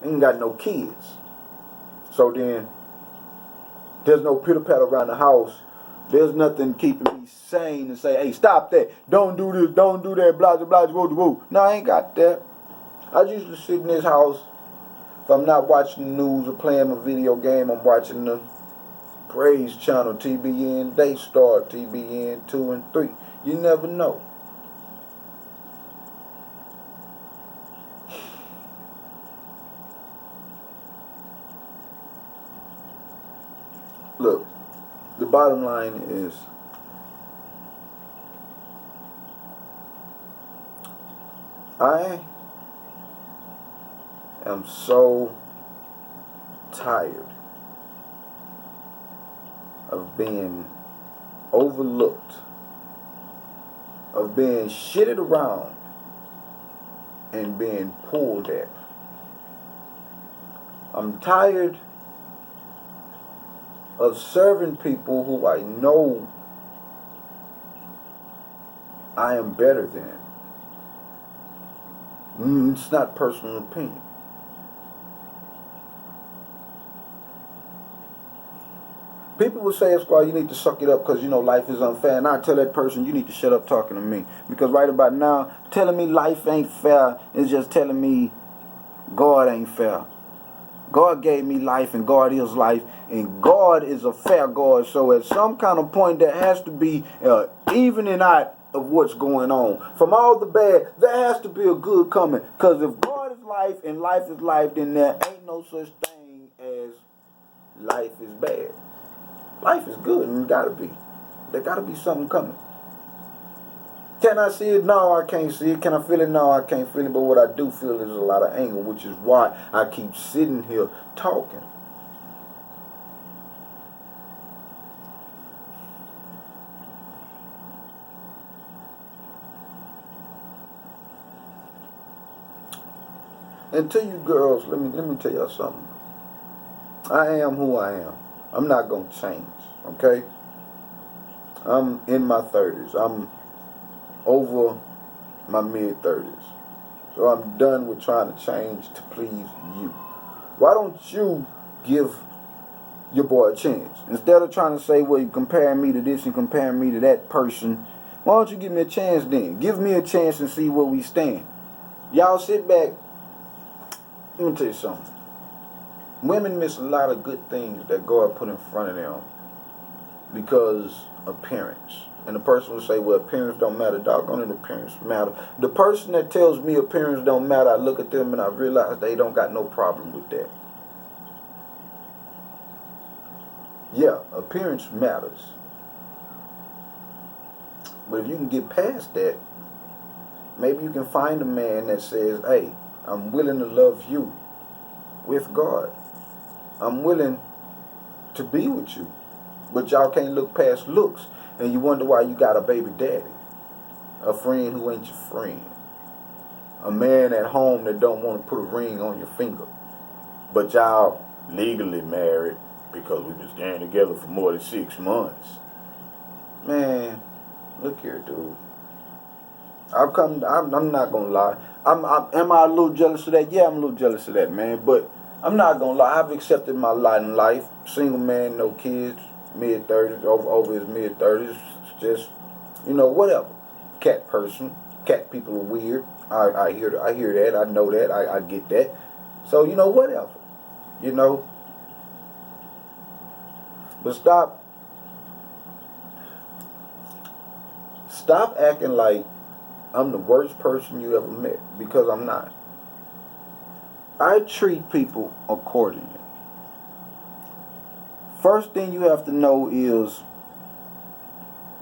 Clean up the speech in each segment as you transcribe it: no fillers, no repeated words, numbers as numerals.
ain't got no kids. So then, there's no pitter patter around the house. There's nothing keeping me sane to say, hey, stop that. Don't do this. Don't do that. Blah, blah, blah, blah, blah. No, I ain't got that. I usually sit in this house. If I'm not watching the news or playing my video game, I'm watching the Praise Channel, TBN, Daystar, TBN 2 and 3. You never know. Look, the bottom line is, I am so tired of being overlooked, of being shitted around and being pulled at. I'm tired of serving people who I know I am better than. It's not personal opinion. People will say, Esquire, you need to suck it up because, life is unfair. And I tell that person, you need to shut up talking to me. Because right about now, telling me life ain't fair is just telling me God ain't fair. God gave me life and God is life. And God is a fair God. So at some kind of point, there has to be evening out of what's going on. From all the bad, there has to be a good coming. Because if God is life and life is life, then there ain't no such thing as life is bad. Life is good, and it gotta be. There gotta be something coming. Can I see it? No, I can't see it. Can I feel it? No, I can't feel it. But what I do feel is a lot of anger, which is why I keep sitting here talking. And to you girls, let me tell y'all something. I am who I am. I'm not gonna change. Okay? I'm in my 30s. I'm over my mid-30s. So I'm done with trying to change to please you. Why don't you give your boy a chance? Instead of trying to say, well, you comparing me to this and comparing me to that person, why don't you give me a chance then? Give me a chance and see where we stand. Y'all sit back. Let me tell you something. Women miss a lot of good things that God put in front of them because appearance. And the person will say, well, appearance don't matter. Doggone it, appearance matter. The person that tells me appearance don't matter, I look at them and I realize they don't got no problem with that. Yeah, appearance matters. But if you can get past that, maybe you can find a man that says, hey, I'm willing to love you with God. I'm willing to be with you. But y'all can't look past looks. And you wonder why you got a baby daddy. A friend who ain't your friend. A man at home that don't want to put a ring on your finger. But y'all legally married because we've been staying together for more than 6 months. Man, look here, dude. I'm not gonna lie. Am I a little jealous of that? Yeah, I'm a little jealous of that, man. But I'm not gonna lie. I've accepted my lot in life. Single man, no kids, mid-30s, over his mid-30s. Just, whatever. Cat person. Cat people are weird. I hear that. I know that. I get that. So, whatever. But stop acting like I'm the worst person you ever met, because I'm not. I treat people accordingly. First thing you have to know is,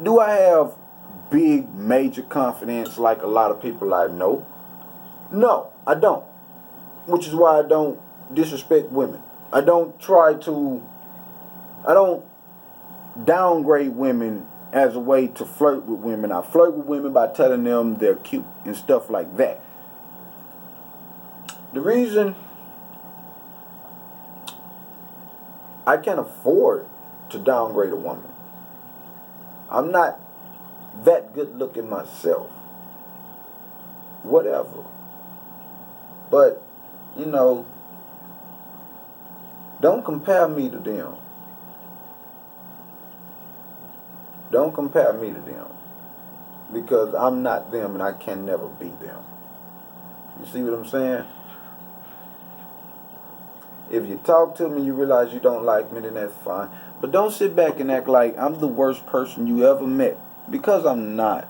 do I have big, major confidence like a lot of people I know? No, I don't. Which is why I don't disrespect women. I don't downgrade women as a way to flirt with women. I flirt with women by telling them they're cute and stuff like that. The reason I can't afford to downgrade a woman, I'm not that good looking myself. Whatever. But, Don't compare me to them. Don't compare me to them. Because I'm not them and I can never be them. You see what I'm saying? If you talk to me and you realize you don't like me, then that's fine. But don't sit back and act like I'm the worst person you ever met. Because I'm not.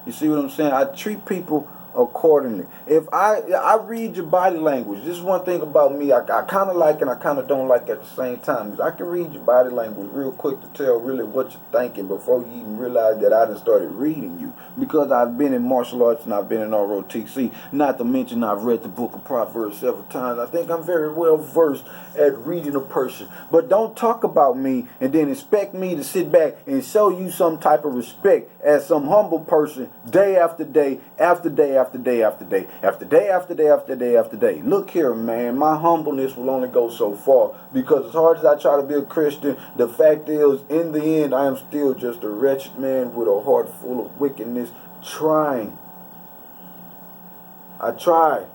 You see what I'm saying? I treat people accordingly. If I read your body language. This is one thing about me. I kind of like and I kind of don't like at the same time. I can read your body language real quick to tell really what you're thinking before you even realize that I done started reading you. Because I've been in martial arts and I've been in ROTC. Not to mention I've read the book of Proverbs several times. I think I'm very well versed at reading a person. But don't talk about me and then expect me to sit back and show you some type of respect as some humble person day after day, after day, after day, after day, after day, after day, after day, after day. Look here, man, my humbleness will only go so far because as hard as I try to be a Christian, the fact is, in the end, I am still just a wretched man with a heart full of wickedness trying. I try.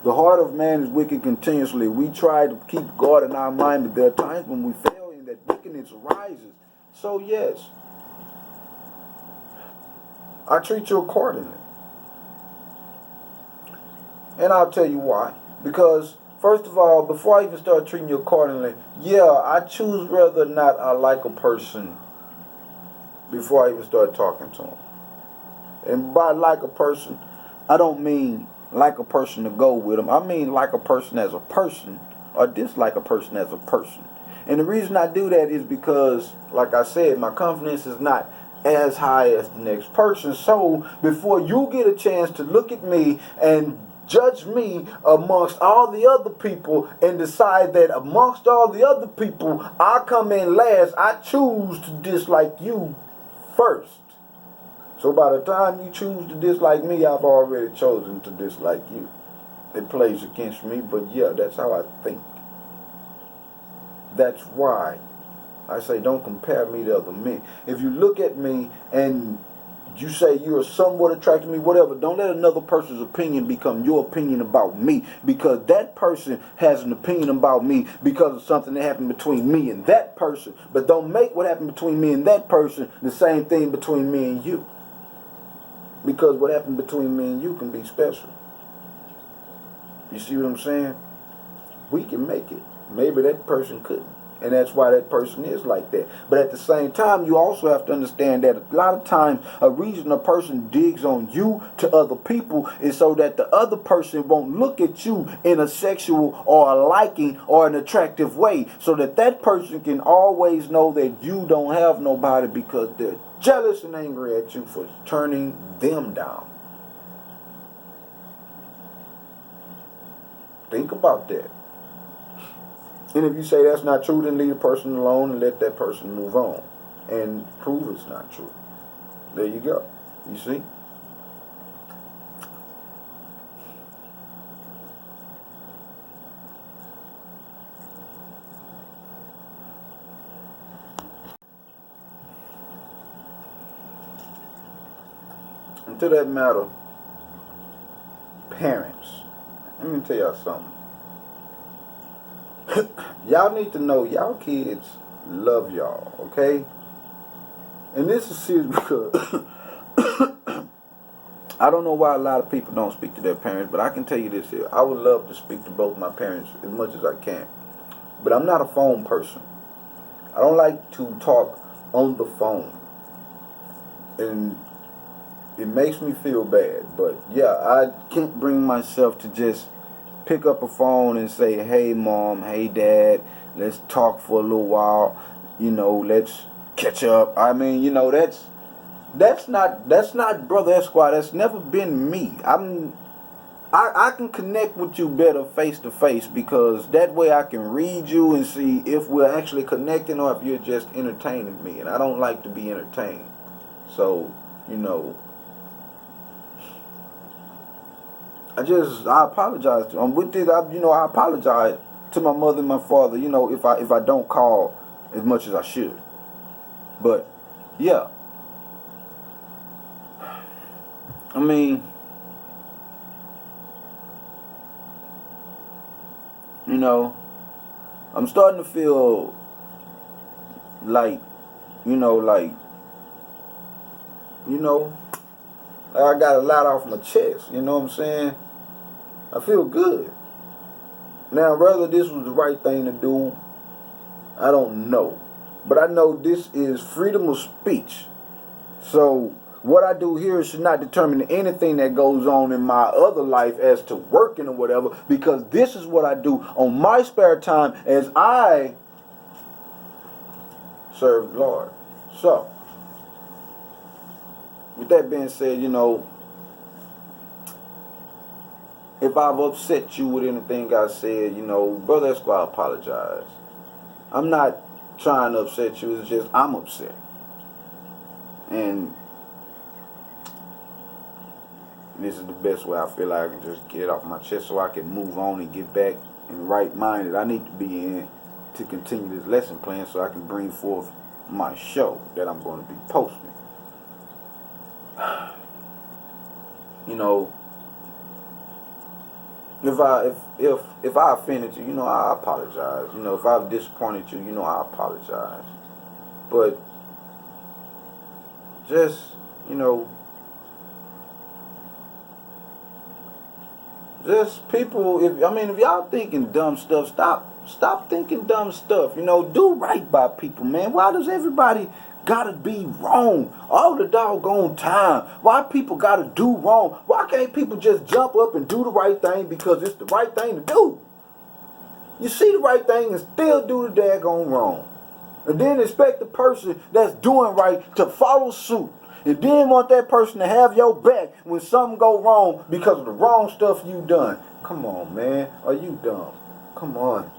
The heart of man is wicked continuously. We try to keep God in our mind, but there are times when we fail and that wickedness arises. So yes, I treat you accordingly. And I'll tell you why. Because, first of all, before I even start treating you accordingly, yeah, I choose whether or not I like a person before I even start talking to them. And by like a person, I don't mean like a person to go with them. I mean like a person as a person or dislike a person as a person. And the reason I do that is because, like I said, my confidence is not as high as the next person. So before you get a chance to look at me and judge me amongst all the other people and decide that amongst all the other people I come in last, I choose to dislike you first. So by the time you choose to dislike me, I've already chosen to dislike you. It plays against me, but yeah, that's how I think. That's why I say don't compare me to other men. If you look at me and you say you're somewhat attracted to me, whatever, don't let another person's opinion become your opinion about me, because that person has an opinion about me because of something that happened between me and that person. But don't make what happened between me and that person the same thing between me and you. Because what happened between me and you can be special. You see what I'm saying? We can make it. Maybe that person couldn't. And that's why that person is like that. But at the same time, you also have to understand that a lot of times a reason a person digs on you to other people is so that the other person won't look at you in a sexual or a liking or an attractive way. So that that person can always know that you don't have nobody because they're jealous and angry at you for turning them down. Think about that. And if you say that's not true, then leave the person alone and let that person move on. And prove it's not true. There you go. You see? And to that matter, parents, let me tell y'all something. Y'all need to know y'all kids love y'all, okay? And this is serious because I don't know why a lot of people don't speak to their parents, but I can tell you this here. I would love to speak to both my parents as much as I can. But I'm not a phone person. I don't like to talk on the phone. And it makes me feel bad. But yeah, I can't bring myself to just pick up a phone and say, hey mom, hey dad, let's talk for a little while, let's catch up. I mean, that's not Brother Esquire. That's never been me. I can connect with you better face to face because that way I can read you and see if we're actually connecting or if you're just entertaining me, and I don't like to be entertained. So, I apologize to with this. I apologize to my mother and my father. If I don't call as much as I should. But yeah, I mean, I'm starting to feel like, you know, like I got a lot off my chest. You know what I'm saying? I feel good. Now, whether this was the right thing to do, I don't know. But I know this is freedom of speech. So what I do here should not determine anything that goes on in my other life as to working or whatever, because this is what I do on my spare time as I serve the Lord. So, with that being said, if I've upset you with anything I said, Brother Esquire, I apologize. I'm not trying to upset you, it's just I'm upset. And this is the best way I feel like I can just get it off my chest so I can move on and get back in the right mind that I need to be in to continue this lesson plan so I can bring forth my show that I'm going to be posting. If I offended you, I apologize. If I've disappointed you, I apologize. But just, just people, if y'all thinking dumb stuff, stop thinking dumb stuff. Do right by people, man. Why does everybody gotta be wrong all the doggone time? Why people gotta do wrong? Why can't people just jump up and do the right thing because it's the right thing to do? You see the right thing and still do the daggone wrong. And then expect the person that's doing right to follow suit. And then want that person to have your back when something go wrong because of the wrong stuff you done. Come on, man. Are you dumb? Come on.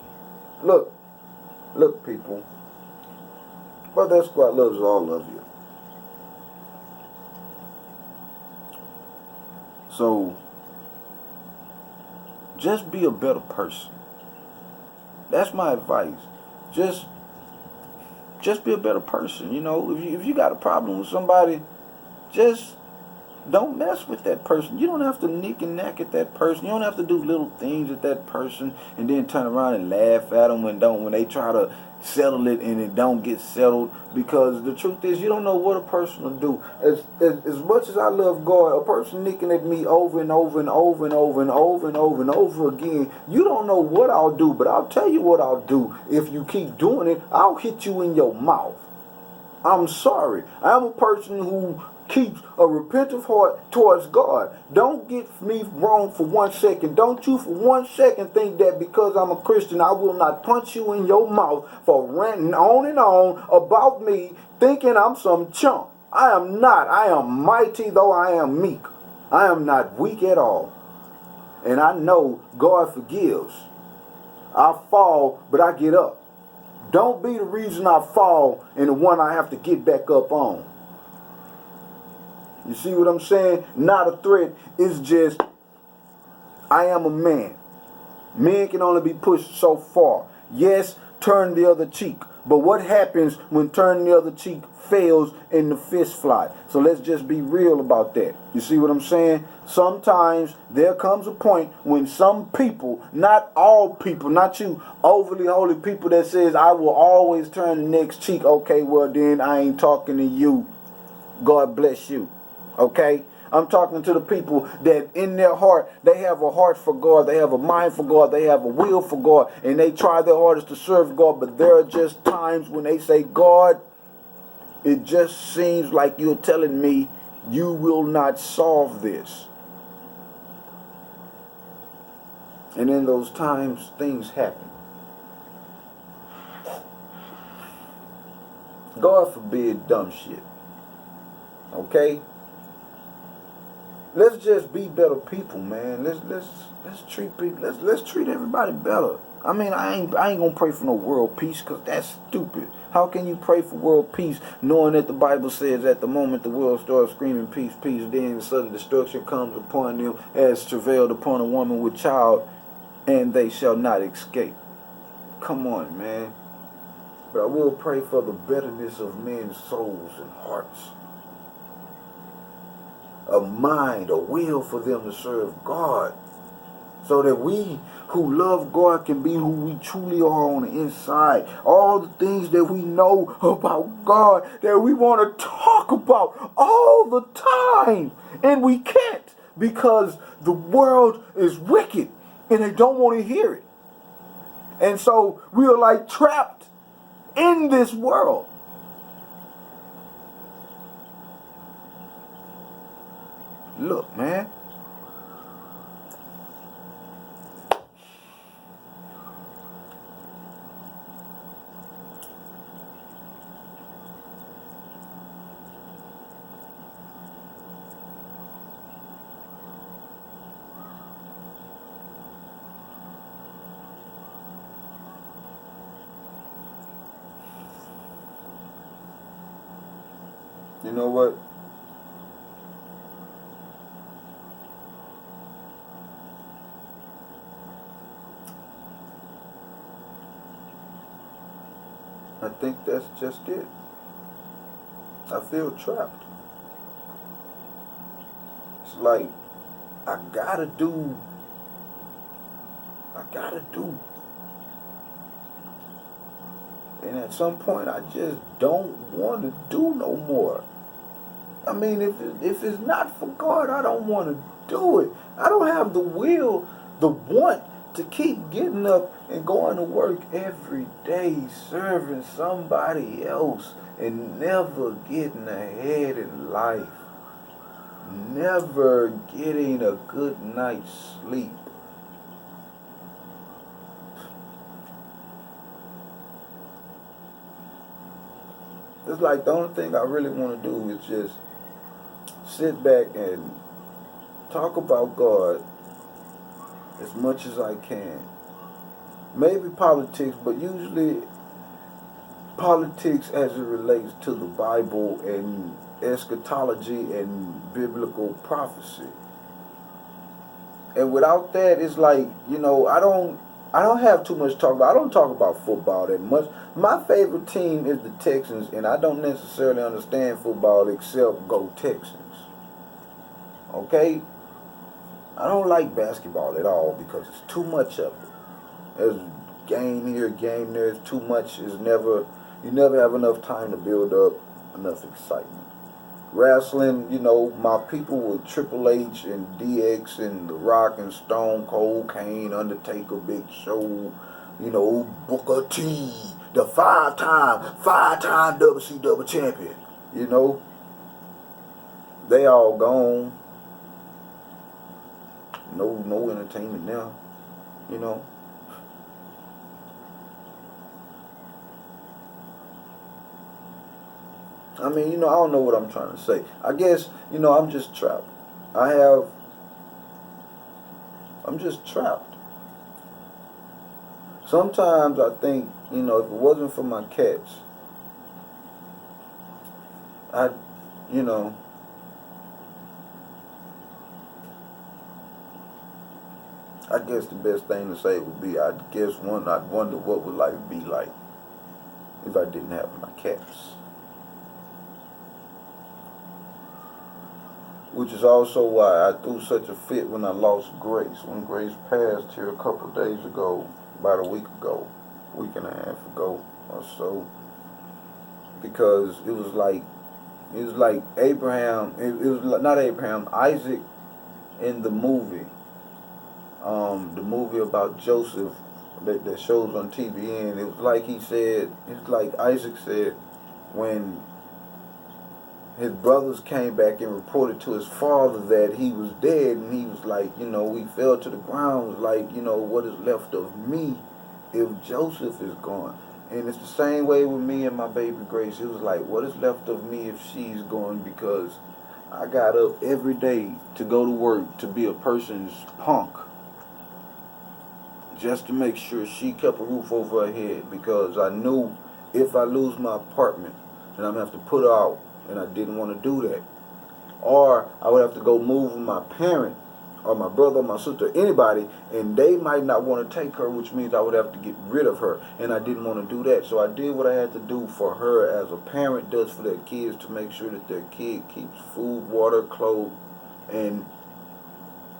Look, people. Brother Esquire loves all of you. So, just be a better person. That's my advice. Just be a better person. If you got a problem with somebody, just don't mess with that person. You don't have to nick and knack at that person. You don't have to do little things at that person and then turn around and laugh at them when they try to settle it and it don't get settled. Because the truth is, you don't know what a person will do. As much as I love God, a person nicking at me over and over and over and over and over and over and over again, you don't know what I'll do. But I'll tell you what I'll do. If you keep doing it, I'll hit you in your mouth. I'm sorry. I'm a person who keeps a repentant heart towards God. Don't get me wrong for 1 second. Don't you for 1 second think that because I'm a Christian, I will not punch you in your mouth for ranting on and on about me, thinking I'm some chump. I am not. I am mighty though I am meek. I am not weak at all. And I know God forgives. I fall, but I get up. Don't be the reason I fall and the one I have to get back up on. You see what I'm saying? Not a threat. It's just, I am a man. Men can only be pushed so far. Yes, turn the other cheek. But what happens when turning the other cheek fails and the fist fly? So let's just be real about that. You see what I'm saying? Sometimes there comes a point when some people, not all people, not you overly holy people that says, I will always turn the next cheek. Okay, well then I ain't talking to you. God bless you. Okay? I'm talking to the people that in their heart, they have a heart for God, they have a mind for God, they have a will for God, and they try their hardest to serve God, but there are just times when they say, God, it just seems like you're telling me you will not solve this. And in those times, things happen. God forbid dumb shit. Okay? Let's just be better people, man. Let's treat people. Let's treat everybody better. I ain't gonna pray for no world peace because that's stupid. How can you pray for world peace knowing that the Bible says at the moment the world starts screaming peace, peace, then sudden destruction comes upon them as travailed upon a woman with child, and they shall not escape. Come on, man. But I will pray for the betterness of men's souls and hearts. A mind, a will for them to serve God. so that we who love God can be who we truly are on the inside. All the things that we know about God that we want to talk about all the time. And we can't because the world is wicked and they don't want to hear it. And so we are like trapped in this world. Look, man. You know what? I think that's just it. I feel trapped. It's like I gotta do. And at some point, I just don't want to do no more. I mean, if it's not for God, I don't want to do it. I don't have the will, the want to keep getting up and going to work every day, serving somebody else, and never getting ahead in life. Never getting a good night's sleep. It's like the only thing I really want to do is just sit back and talk about God as much as I can. Maybe politics, but usually politics as it relates to the Bible and eschatology and biblical prophecy. And without that, it's like, I don't have too much to talk about. I don't talk about football that much. My favorite team is the Texans, and I don't necessarily understand football except go Texans. Okay? I don't like basketball at all because it's too much of it. There's game here, game there. It's too much. You never have enough time to build up enough excitement. Wrestling, my people with Triple H and DX and The Rock and Stone Cold, Kane, Undertaker, Big Show, Booker T, the five-time WCW champion. They all gone. No entertainment now. I mean, I don't know what I'm trying to say. I guess, I'm just trapped. I'm just trapped. Sometimes I think, if it wasn't for my cats, I guess the best thing to say would be, I'd wonder what would life be like if I didn't have my cats. Which is also why I threw such a fit when I lost Grace. When Grace passed here a couple of days ago, about a week and a half ago or so. Because it was like Abraham, it was not Abraham, Isaac in the movie about Joseph that shows on TVN. It was like Isaac said when his brothers came back and reported to his father that he was dead, and he was like, he fell to the ground, was like, what is left of me if Joseph is gone? And it's the same way with me and my baby Grace. It was like, what is left of me if she's gone? Because I got up every day to go to work to be a person's punk just to make sure she kept a roof over her head, because I knew if I lose my apartment, then I'm going to have to put her out. And I didn't want to do that. Or I would have to go move with my parent or my brother or my sister, anybody, and they might not want to take her, which means I would have to get rid of her. And I didn't want to do that. So I did what I had to do for her as a parent does for their kids, to make sure that their kid keeps food, water, clothes, and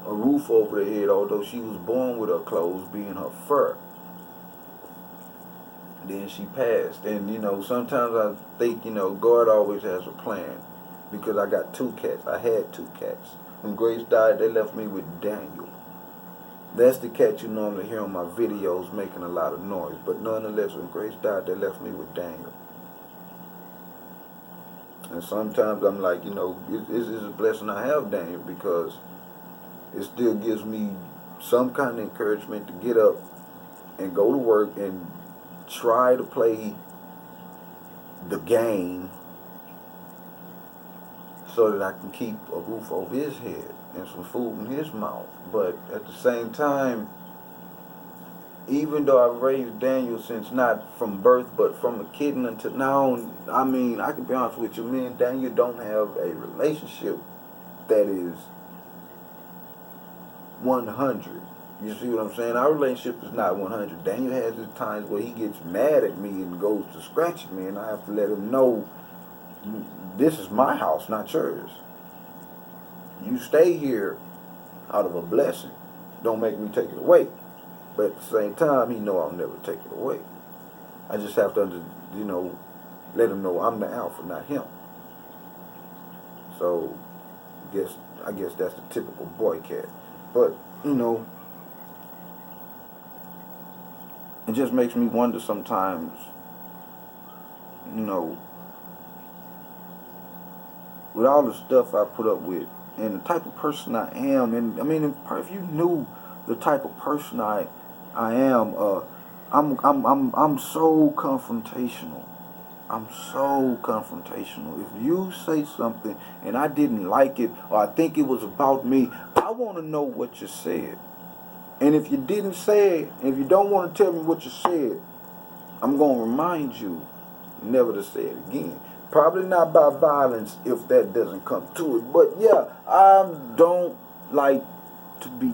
a roof over her head, although she was born with her clothes being her fur. Then she passed. And, you know, sometimes I think, you know, God always has a plan. Because I got 2 cats. I had 2 cats. When Grace died, they left me with Daniel. That's the cat you normally hear on my videos making a lot of noise. But nonetheless, when Grace died, they left me with Daniel. And sometimes I'm like, you know, it's a blessing I have Daniel, because it still gives me some kind of encouragement to get up and go to work and try to play the game so that I can keep a roof over his head and some food in his mouth. But at the same time, even though I've raised Daniel since not from birth but from a kitten until now, I mean, I can be honest with you, me and Daniel don't have a relationship that is 100. You see what I'm saying? Our relationship is not 100. Daniel has his times where he gets mad at me and goes to scratch me, and I have to let him know, this is my house, not yours. You stay here out of a blessing. Don't make me take it away. But at the same time, he know I'll never take it away. I just have to, you know, let him know I'm the alpha, not him. So, I guess that's the typical boy cat. But, you know, it just makes me wonder sometimes, you know, with all the stuff I put up with and the type of person I am, and I mean, if you knew the type of person I am, I'm so confrontational. I'm so confrontational. If you say something and I didn't like it, or I think it was about me, I want to know what you said. And if you didn't say it, if you don't want to tell me what you said, I'm going to remind you never to say it again. Probably not by violence if that doesn't come to it. But yeah, I don't like to be,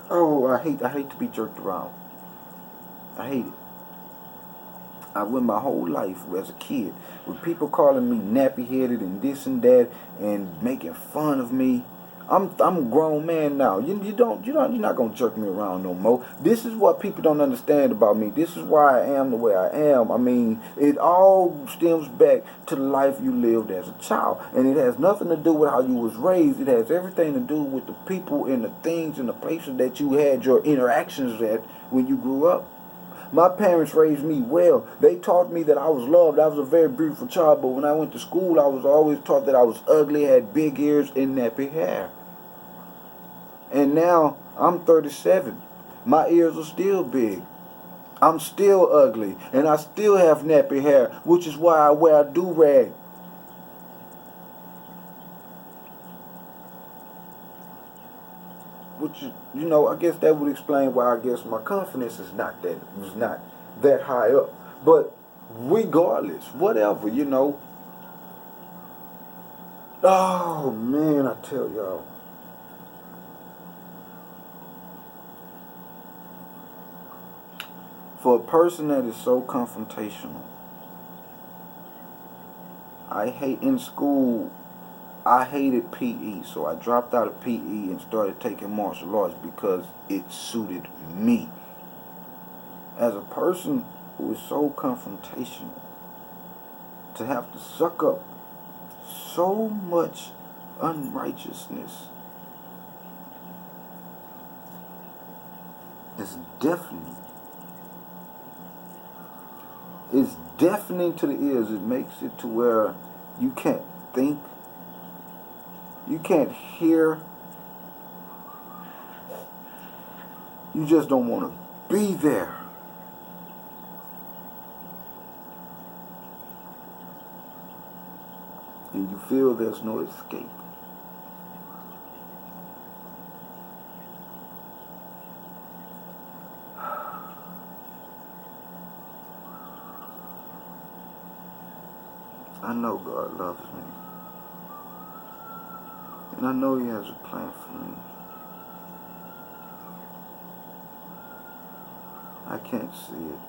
I hate to be jerked around. I hate it. I went my whole life as a kid with people calling me nappy-headed and this and that and making fun of me. I'm a grown man now. You're not gonna jerk me around no more. This is what people don't understand about me. This is why I am the way I am. I mean, it all stems back to the life you lived as a child, and it has nothing to do with how you was raised. It has everything to do with the people and the things and the places that you had your interactions at when you grew up. My parents raised me well. They taught me that I was loved. I was a very beautiful child, but when I went to school, I was always taught that I was ugly, had big ears, and nappy hair. And now, I'm 37. My ears are still big. I'm still ugly, and I still have nappy hair, which is why I wear a do-rag. Which, you know, I guess that would explain why I guess my confidence is not that high up. But regardless, whatever, you know. Oh man, I tell y'all. For a person that is so confrontational, I hate in school. I hated PE, so I dropped out of PE and started taking martial arts because it suited me. As a person who is so confrontational, to have to suck up so much unrighteousness is deafening. It's deafening to the ears. It makes it to where you can't think. You can't hear. You just don't want to be there. And you feel there's no escape. I know God loves me. And I know He has a plan for me. I can't see it.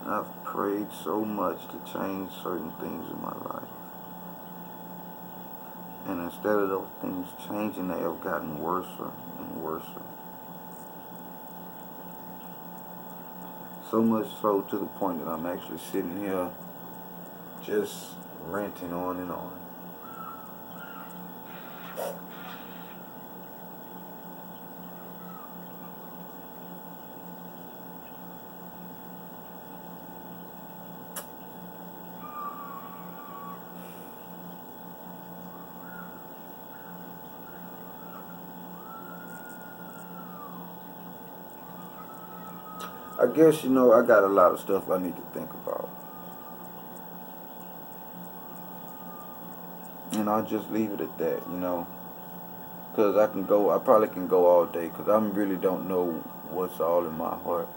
I've prayed so much to change certain things in my life. instead of those things changing, they have gotten worse and worse. So much so to the point that I'm actually sitting here just ranting on and on. I guess, you know, I got a lot of stuff I need to think about. And I'll just leave it at that, you know. Because I probably can go all day because I really don't know what's all in my heart.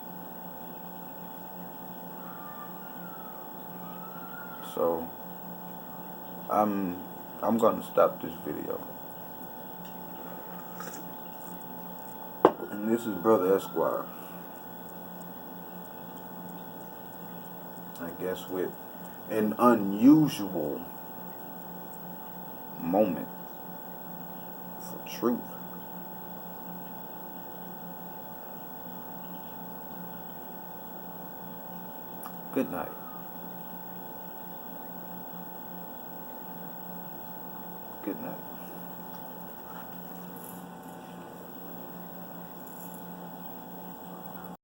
So, I'm going to stop this video. And this is Brother Esquire. I guess with an unusual moment for truth. Good night. Good night.